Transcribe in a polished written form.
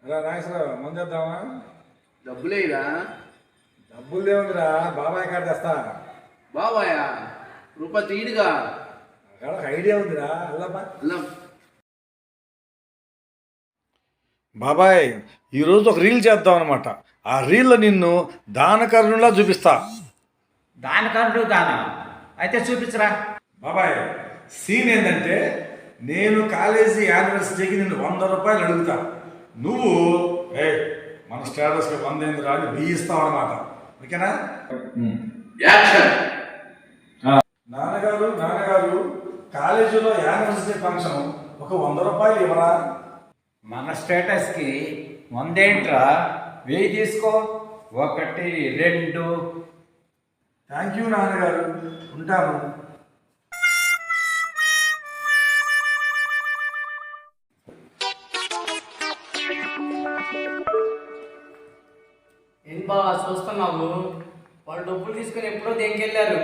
అలా నాగేశ్వరరావు ముందు చేద్దామా? డబ్బులేరా? డబ్బులు దేవుందిరా, బాబాయ్ కాడ తెస్తా. బాబాయా రూపాయి తీడుగా. అక్కడ ఒక ఐడియా ఉందిరా, అల్లబ్బా. బాబాయ్ ఈరోజు ఒక రీల్ చేద్దాం అనమాట. ఆ రీల్లో నిన్ను దానకరుణలా చూపిస్తా. దానికన్నా దానం అయితే చూపించరా. బాబాయ్ సీన్ ఏంటంటే, నేను కాలేజీ యానివర్సిటీకి నిన్ను 100 రూపాయలు అడుగుతా. నువ్వు మన స్టేటస్కి 100 ఏంది రా అని బియ్యిస్తావు అనమాట. ఓకేనా? నాన్నగారు కాలేజీలో యానివర్సిటీ ఫంక్షన్, ఒక 100 రూపాయలు ఇవ్వరా? మన స్టేటస్కి 100 ఏంట్రా, 1000 తీసుకో. 1 2. థ్యాంక్ యూ నాన్నగారు, ఉంటాను. ఏం బాగా చూస్తున్నావు? వాళ్ళు డబ్బులు తీసుకుని ఎప్పుడో దేనికి వెళ్ళారు.